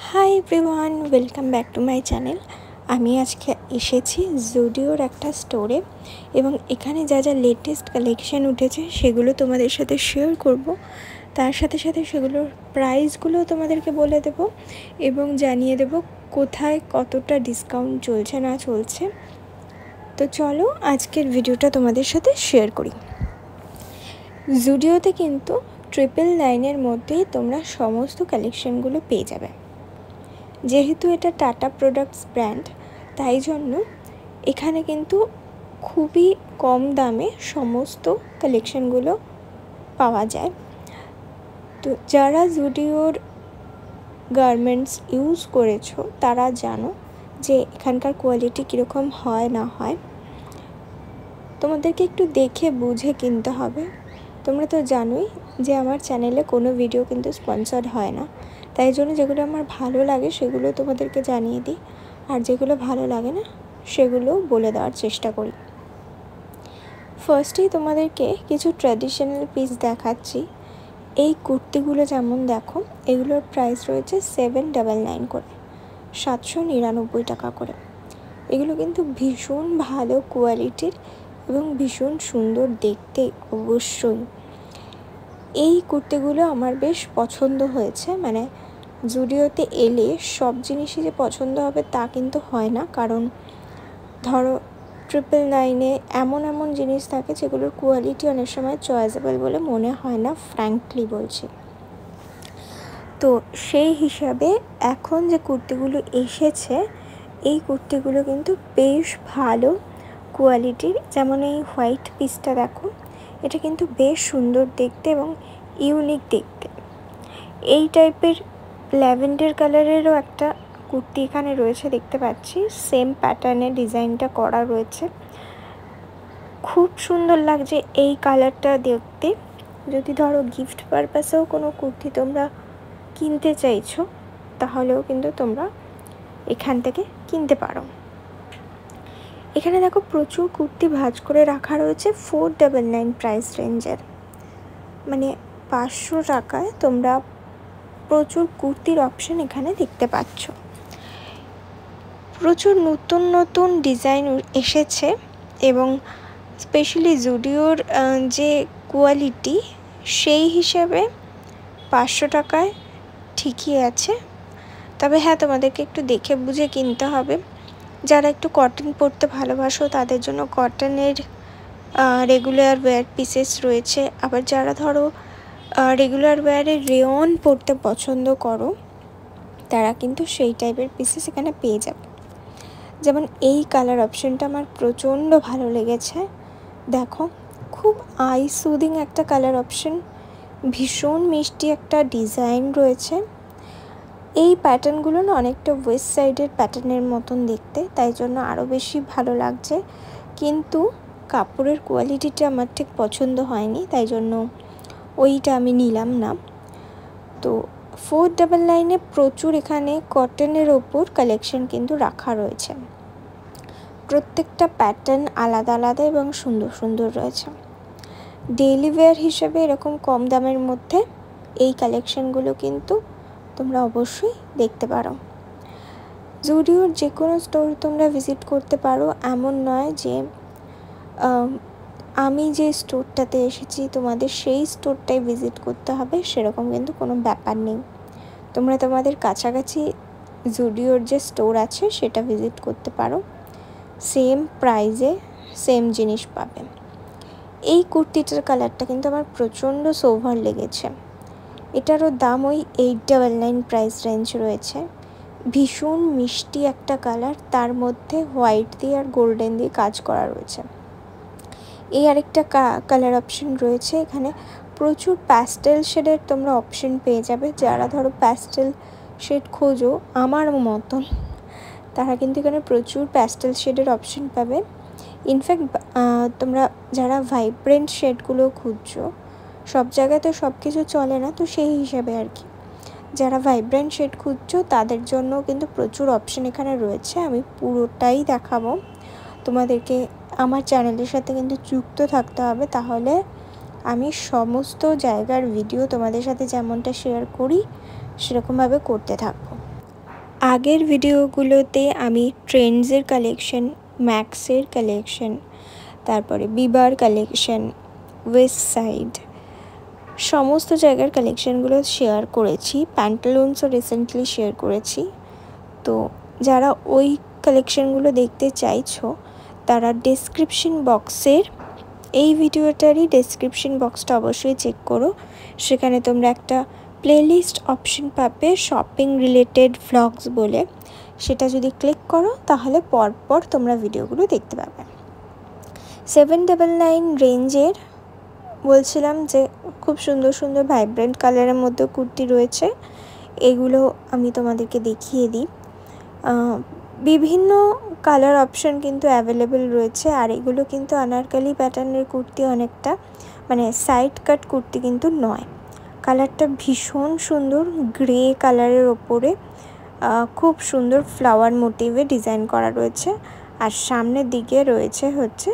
Hi everyone, welcome back to my channel. আমি আজকে এসেছি জুডিওর একটা স্টোরে এবং এখানে যা যা লেটেস্ট কালেকশন উঠেছে সেগুলো তোমাদের সাথে শেয়ার করব। তার সাথে সাথে সেগুলোর প্রাইসগুলো তোমাদেরকে বলে দেব এবং জানিয়ে দেব কোথায় কতটা ডিসকাউন্ট চলছে না চলছে। তো চলো আজকের ভিডিওটা তোমাদের সাথে শেয়ার করি। জুডিওতে কিন্তু 999-এর মধ্যেই তোমরা সমস্ত কালেকশনগুলো পেয়ে যাবে। যেহেতু এটা টাটা প্রোডাক্টস ব্র্যান্ড, তাই জন্য এখানে কিন্তু খুবই কম দামে সমস্ত কালেকশনগুলো পাওয়া যায়। তো যারা জুডিওর গার্মেন্টস ইউজ করেছো তারা জানো যে এখানকার কোয়ালিটি কীরকম হয় না হয়। তোমাদেরকে একটু দেখে বুঝে কিনতে হবে। তোমরা তো জানোই যে আমার চ্যানেলে কোনো ভিডিও কিন্তু স্পন্সর্ড হয় না, তাই জন্য যেগুলো আমার ভালো লাগে সেগুলো তোমাদেরকে জানিয়ে দিই, আর যেগুলো ভালো লাগে না সেগুলো বলে দেওয়ার চেষ্টা করি। ফার্স্টেই তোমাদেরকে কিছু ট্র্যাডিশনাল পিস দেখাচ্ছি। এই কুর্তিগুলো যেমন দেখো, এগুলোর প্রাইস রয়েছে 799 করে, 799 টাকা করে। এগুলো কিন্তু ভীষণ ভালো কোয়ালিটির এবং ভীষণ সুন্দর দেখতে অবশ্যই। এই কুর্তিগুলো আমার বেশ পছন্দ হয়েছে। মানে জুডিওতে এলে সব জিনিসই যে পছন্দ হবে তা কিন্তু হয় না, কারণ ধরো 999-এ এমন জিনিস থাকে যেগুলোর কোয়ালিটি অনেক সময় চয়েসেবল বলে মনে হয় না, ফ্র্যাঙ্কলি বলছি। তো সেই হিসাবে এখন যে কুর্তিগুলো এসেছে এই কুর্তিগুলো কিন্তু বেশ ভালো কোয়ালিটির। যেমন এই হোয়াইট পিসটা দেখো, এটা কিন্তু বেশ সুন্দর দেখতে এবং ইউনিক দেখতে। এই টাইপের ল্যাভেন্ডার কালারেরও একটা কুর্তি এখানে রয়েছে, দেখতে পাচ্ছি সেম প্যাটার্নে ডিজাইনটা করা রয়েছে। খুব সুন্দর লাগছে এই কালারটা দেখতে। যদি ধরো গিফট পারপাসেও কোনো কুর্তি তোমরা কিনতে চাইছো তাহলেও কিন্তু তোমরা এখান থেকে কিনতে পারো। এখানে দেখো প্রচুর কুর্তি ভাঁজ করে রাখা রয়েছে 499 প্রাইস রেঞ্জের। মানে 500 টাকায় তোমরা প্রচুর কুর্তির অপশন এখানে দেখতে পাচ্ছ। প্রচুর নতুন ডিজাইন এসেছে এবং স্পেশালি জুডিওর যে কোয়ালিটি সেই হিসেবে 500 টাকায় ঠিকই আছে। তবে হ্যাঁ, তোমাদেরকে একটু দেখে বুঝে কিনতে হবে। যারা একটু কটন পরতে ভালোবাসো তাদের জন্য কটনের রেগুলার ওয়্যার পিসেস রয়েছে। আবার যারা ধরো রেগুলার ওয়্যারে রেয়ন পরতে পছন্দ করো তারা কিন্তু সেই টাইপের পিসেস এখানে পেয়ে যাবে। যেমন এই কালার অপশনটা আমার প্রচণ্ড ভালো লেগেছে। দেখো, খুব আই সুদিং একটা কালার অপশন, ভীষণ মিষ্টি একটা ডিজাইন রয়েছে। এই প্যাটার্নগুলো না অনেকটা ওয়েস্ট সাইডের প্যাটার্নের মতন দেখতে, তাই জন্য আরও বেশি ভালো লাগছে। কিন্তু কাপড়ের কোয়ালিটিটা আমার ঠিক পছন্দ হয়নি, তাই জন্য ওইটা আমি নিলাম না। তো 499-এ প্রচুর এখানে কটনের ওপর কালেকশন কিন্তু রাখা রয়েছে। প্রত্যেকটা প্যাটার্ন আলাদা আলাদা এবং সুন্দর রয়েছে। ডেইলি ওয়্যার হিসেবে এরকম কম দামের মধ্যে এই কালেকশনগুলো কিন্তু তোমরা অবশ্যই দেখতে পারো। জুডিওর যে কোনো স্টোর তোমরা ভিজিট করতে পারো, এমন নয় যে আমি যে স্টোরটাতে এসেছি তোমাদের সেই স্টোরটাই ভিজিট করতে হবে, সেরকম কিন্তু কোনো ব্যাপার নেই। তোমরা তোমাদের কাছাকাছি জুডিওর যে স্টোর আছে সেটা ভিজিট করতে পারো, সেম প্রাইজে সেম জিনিস পাবে। এই কুর্তিটার কালারটা কিন্তু আমার প্রচণ্ড সোভার লেগেছে। এটারও দাম ওই 899 প্রাইস রেঞ্জ রয়েছে। ভীষণ মিষ্টি একটা কালার, তার মধ্যে হোয়াইট দিয়ে আর গোল্ডেন দিয়ে কাজ করা রয়েছে। এই আরেকটা কালার অপশন রয়েছে এখানে। প্রচুর প্যাস্টেল শেডের তোমরা অপশন পেয়ে যাবে। যারা ধরো প্যাস্টেল শেড খোঁজো আমার মতন, তারা কিন্তু এখানে প্রচুর প্যাস্টেল শেডের অপশন পাবে। ইনফ্যাক্ট তোমরা যারা ভাইব্রেন্ট শেডগুলো খুঁজছো, সব জায়গায় তো সব কিছু চলে না, তো সেই হিসাবে আর কি যারা ভাইব্রেন্ট শেড খুঁজছো তাদের জন্য কিন্তু প্রচুর অপশন এখানে রয়েছে। আমি পুরোটাই দেখাবো তোমাদেরকে। আমার চ্যানেলের সাথে কিন্তু যুক্ত থাকতে হবে, তাহলে আমি সমস্ত জায়গার ভিডিও তোমাদের সাথে যেমনটা শেয়ার করি সেরকমভাবে করতে থাকবো। আগের ভিডিওগুলোতে আমি ট্রেন্ডসের কালেকশন, ম্যাক্সের কালেকশন, তারপরে বিবার কালেকশন, ওয়েস্ট সাইড সমস্ত জায়গার কালেকশানগুলো শেয়ার করেছি। প্যান্টালুন্সও রিসেন্টলি শেয়ার করেছি। তো যারা ওই কালেকশানগুলো দেখতে চাইছো তারা ডেসক্রিপশন বক্সের এই ভিডিওটারই ডেসক্রিপশন বক্সটা অবশ্যই চেক করো। সেখানে তোমরা একটা প্লেলিস্ট অপশন পাবে শপিং রিলেটেড ভ্লগস বলে। সেটা যদি ক্লিক করো তাহলে পরপর তোমরা ভিডিওগুলো দেখতে পাবে। 799 রেঞ্জের বলছিলাম যে খুব সুন্দর সুন্দর ভাইব্রেন্ট কালারের মধ্যে কুর্তি রয়েছে। এগুলো আমি তোমাদেরকে দেখিয়ে দিই। বিভিন্ন কালার অপশন কিন্তু অ্যাভেলেবেল রয়েছে। আর এগুলো কিন্তু আনারকলি প্যাটার্নের কুর্তি, অনেকটা মানে সাইড কাট কুর্তি কিন্তু নয়। কালারটা ভীষণ সুন্দর, গ্রে কালারের ওপরে খুব সুন্দর ফ্লাওয়ার মোটিভে ডিজাইন করা রয়েছে। আর সামনের দিকে রয়েছে হচ্ছে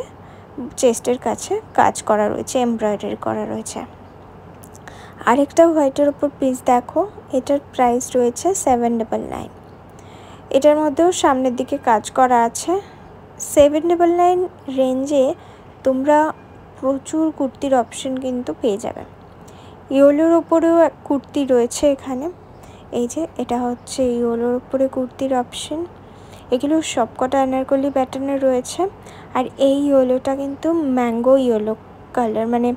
চেস্টের কাছে কাজ করা রয়েছে, এমব্রয়ডারি করা রয়েছে। আরেকটা হোয়াইটের ওপর পিস দেখো, এটার প্রাইস রয়েছে 799। এটার মধ্যেও সামনের দিকে কাজ করা আছে। 799 রেঞ্জে তোমরা প্রচুর কুর্তির অপশন কিন্তু পেয়ে যাবে। ইয়েলোর ওপরেও এক কুর্তি রয়েছে এখানে। এই যে এটা হচ্ছে ইয়েলোর ওপরে কুর্তির অপশন। এগুলো সবকটা আনারকলি প্যাটার্নে রয়েছে। আর এই ইয়েলোটা কিন্তু ম্যাঙ্গো ইয়েলো কালার, মানে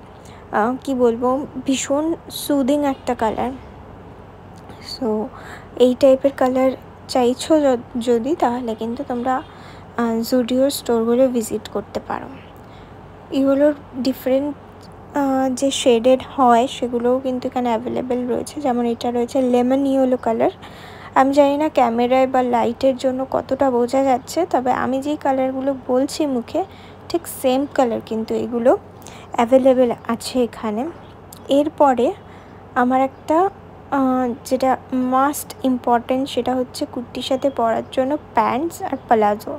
কি বলবো, ভীষণ সুদিং একটা কালার। সো এই টাইপের কালার চাইছো যদি, তাহলে কিন্তু তোমরা জুডিওর স্টোরগুলো ভিজিট করতে পারো। এগুলোর ডিফারেন্ট যে শেডেড হয় সেগুলোও কিন্তু এখানে অ্যাভেলেবেল রয়েছে। যেমন এটা রয়েছে লেমন ইয়েলো কালার। আমি জানি না ক্যামেরায় বা লাইটের জন্য কতটা বোঝা যাচ্ছে, তবে আমি যেই কালারগুলো বলছি মুখে ঠিক সেম কালার কিন্তু এগুলো অ্যাভেলেবেল আছে এখানে। এরপরে আমার একটা যেটা মাস্ট ইম্পর্ট্যান্ট, সেটা হচ্ছে কুর্তির সাথে পরার জন্য প্যান্টস আর প্লাজো।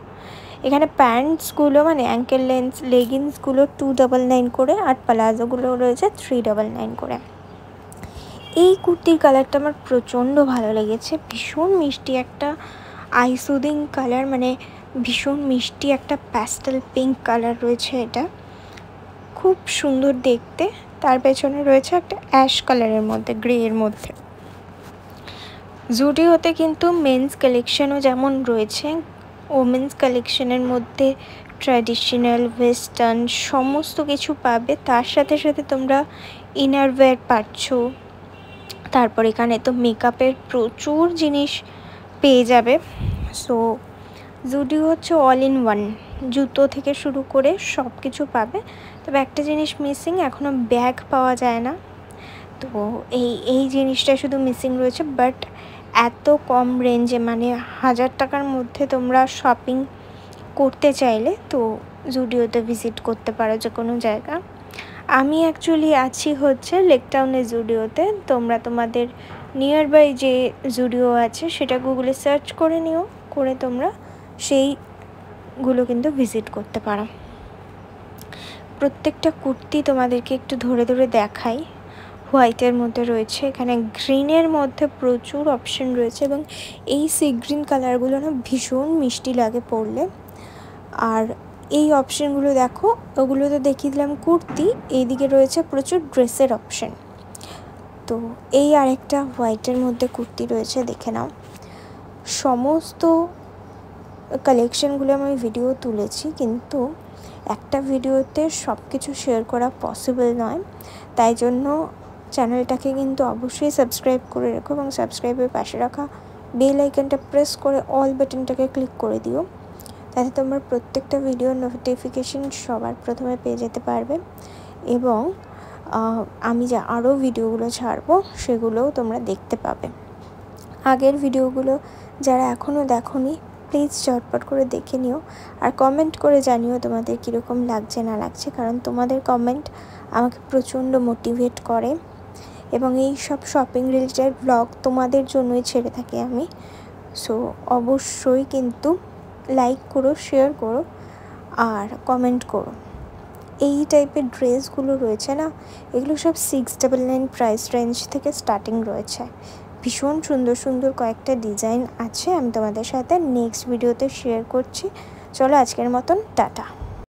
এখানে প্যান্টসগুলো মানে অ্যাঙ্কেল লেন্থ লেগিংসগুলো 299 করে, আর প্লাজোগুলো রয়েছে 399 করে। এই কুর্তির কালারটা আমার প্রচণ্ড ভালো লেগেছে। ভীষণ মিষ্টি একটা আইসুদিং কালার, মানে ভীষণ মিষ্টি একটা প্যাস্টেল পিঙ্ক কালার রয়েছে। এটা খুব সুন্দর দেখতে। তার পেছনে রয়েছে একটা অ্যাশ কালারের মধ্যে, গ্রে এর মধ্যে। জুডিওতে কিন্তু মেন্স কালেকশনও যেমন রয়েছে, ওমেন্স কালেকশনের মধ্যে ট্র্যাডিশনাল, ওয়েস্টার্ন সমস্ত কিছু পাবে। তার সাথে সাথে তোমরা ইনারওয়্যার পাচ্ছ। তারপর এখানে তো মেকআপের প্রচুর জিনিস পেয়ে যাবে। সো জুডিও হচ্ছে অল ইন ওয়ান, জুতো থেকে শুরু করে সব কিছু পাবে। তবে একটা জিনিস মিসিং, এখনও ব্যাগ পাওয়া যায় না। তো এই জিনিসটা শুধু মিসিং রয়েছে। বাট এত কম রেঞ্জে, মানে 1000 টাকার মধ্যে তোমরা শপিং করতে চাইলে তো জুডিওতে ভিজিট করতে পারো যে কোনো জায়গা। আমি অ্যাকচুয়ালি আছি হচ্ছে লেকটাউনের জুডিওতে। তোমরা তোমাদের নিয়ার বাই যে জুডিও আছে সেটা গুগলে সার্চ করে নিও, করে তোমরা সেইগুলো কিন্তু ভিজিট করতে পারো। প্রত্যেকটা কুর্তি তোমাদেরকে একটু ধরে ধরে দেখাই। হোয়াইটের মধ্যে রয়েছে, এখানে গ্রিনের মধ্যে প্রচুর অপশন রয়েছে, এবং এই সি গ্রিন কালারগুলো না ভীষণ মিষ্টি লাগে পরলে। আর এই অপশানগুলো দেখো, ওগুলো তো দেখিয়ে দিলাম কুর্তি, এইদিকে রয়েছে প্রচুর ড্রেসের অপশান। তো এই আরেকটা হোয়াইটের মধ্যে কুর্তি রয়েছে, দেখে নাও। সমস্ত কালেকশানগুলো আমি ভিডিও তুলেছি, কিন্তু একটা ভিডিওতে সব কিছু শেয়ার করা পসিবল নয়। তাই জন্য চ্যানেলটাকে কিন্তু অবশ্যই সাবস্ক্রাইব করে রেখো, এবং সাবস্ক্রাইবের পাশে রাখা বেল আইকনটা প্রেস করে অল বাটনটাকে ক্লিক করে দিও, তাতে তোমরা প্রত্যেকটা ভিডিওর নোটিফিকেশন সবার প্রথমে পেয়ে যেতে পারবে। এবং আমি যে আরও ভিডিওগুলো ছাড়বো সেগুলোও তোমরা দেখতে পাবে। আগের ভিডিওগুলো যারা এখনও দেখোনি, প্লিজ চটপট করে দেখে নিও। আর কমেন্ট করে জানিও তোমাদের কীরকম লাগছে না লাগছে, কারণ তোমাদের কমেন্ট আমাকে প্রচণ্ড মোটিভেট করে। এবং এই সব শপিং রিলেটেড ব্লগ তোমাদের জন্যই ছেড়ে থাকি আমি। সো অবশ্যই কিন্তু লাইক করো, শেয়ার করো, আর কমেন্ট করো। এই টাইপের ড্রেসগুলো রয়েছে না, এগুলো সব 699 প্রাইস রেঞ্জ থেকে স্টার্টিং রয়েছে। ভীষণ সুন্দর সুন্দর কয়েকটা ডিজাইন আছে, আমি তোমাদের সাথে নেক্সট ভিডিওতে শেয়ার করছি। চলো আজকের মতন টাটা।